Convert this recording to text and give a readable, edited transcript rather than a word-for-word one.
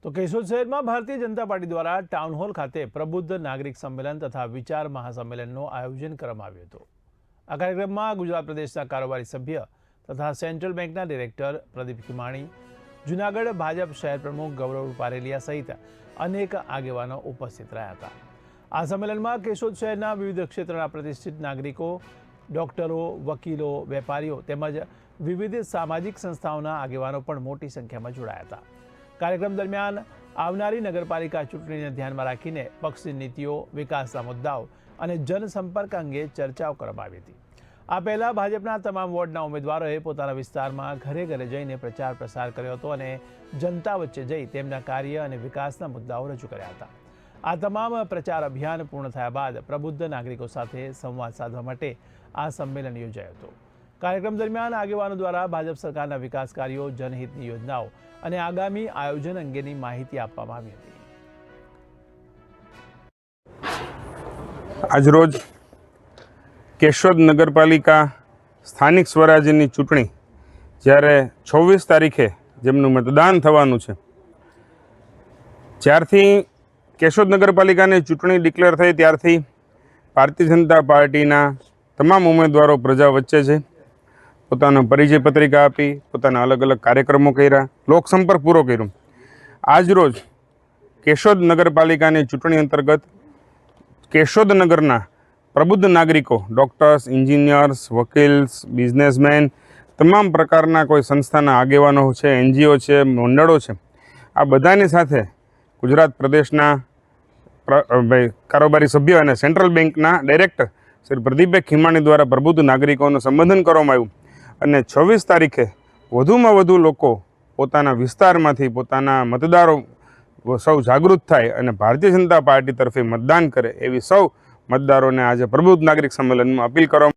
તો કેશોદ શહેરમાં ભારતીય જનતા પાર્ટી દ્વારા ટાઉન હોલ ખાતે પ્રબુદ્ધ નાગરિક સંમેલન તથા વિચાર મહાસંમેલનનું આયોજન કરવામાં આવ્યું હતું। આ કાર્યક્રમમાં ગુજરાત પ્રદેશના કારોબારી સભ્ય તથા સેન્ટ્રલ બેંકના ડિરેક્ટર પ્રદીપ ખીમાણી, જૂનાગઢ ભાજપ શહેર પ્રમુખ ગૌરવ રૂપારેલિયા સહિત અનેક આગેવાનો ઉપસ્થિત રહ્યા હતા। આ સંમેલનમાં કેશોદ શહેરના વિવિધ ક્ષેત્રના પ્રતિષ્ઠિત નાગરિકો, ડોક્ટરો, વકીલો, વેપારીઓ તેમજ વિવિધ સામાજિક સંસ્થાઓના આગેવાનો પણ મોટી સંખ્યામાં જોડાયા હતા। કાર્યક્રમ દરમિયાન આવનારી નગરપાલિકા ચૂંટણીને ધ્યાનમાં રાખીને પક્ષની નીતિઓ, વિકાસના મુદ્દાઓ અને જનસંપર્ક અંગે ચર્ચાઓ કરવામાં આવી હતી। આ પહેલા ભાજપના તમામ વોર્ડના ઉમેદવારોએ પોતાના વિસ્તારમાં ઘરે ઘરે જઈને પ્રચાર પ્રસાર કર્યો હતો અને જનતા વચ્ચે જઈ તેમના કાર્ય અને વિકાસના મુદ્દાઓ રજૂ કર્યા હતા। આ તમામ પ્રચાર અભિયાન પૂર્ણ થયા બાદ પ્રબુદ્ધ નાગરિકો સાથે સંવાદ સાધવા માટે આ સંમેલન યોજાયું હતું। કાર્યક્રમ દરમિયાન આગેવાનો દ્વારા ભાજપ સરકારના વિકાસ કાર્યો, જનહિતની યોજનાઓ અને આગામી આયોજન અંગેની માહિતી આપવામાં આવી હતી। આજરોજ કેશોદ નગરપાલિકા સ્થાનિક સ્વરાજ્યની ચૂંટણી જ્યારે 26 તારીખે જેમનું મતદાન થવાનું છે, જ્યારથી કેશોદ નગરપાલિકાની ચૂંટણી ડિક્લેર થઈ ત્યારથી ભારતીય જનતા પાર્ટીના તમામ ઉમેદવારો પ્રજા વચ્ચે છે। પોતાનો પરિચય પત્રિકા આપી, પોતાના અલગ અલગ કાર્યક્રમો કર્યા, લોકસંપર્ક પૂરો કર્યો। આજરોજ કેશોદ નગરપાલિકાની ચૂંટણી અંતર્ગત કેશોદ નગરના પ્રબુદ્ધ નાગરિકો, ડૉક્ટર્સ, એન્જિનિયર્સ, વકીલ્સ, બિઝનેસમેન, તમામ પ્રકારના કોઈ સંસ્થાના આગેવાનો છે, NGO છે, મંડળો છે, આ બધાની સાથે ગુજરાત પ્રદેશના કારોબારી સભ્ય અને સેન્ટ્રલ બેંકના ડાયરેક્ટર શ્રી પ્રદીપભાઈ ખીમાણી દ્વારા પ્રબુદ્ધ નાગરિકોનું સંબોધન કરવામાં આવ્યું અને 26 તારીખે વધુમાં વધુ લોકો પોતાના વિસ્તારમાંથી પોતાના મતદારો સૌ જાગૃત થાય અને ભારતીય જનતા પાર્ટી તરફે મતદાન કરે એવી સૌ મતદારોને આજે પ્રબુદ્ધ નાગરિક સંમેલનમાં અપીલ કરવામાં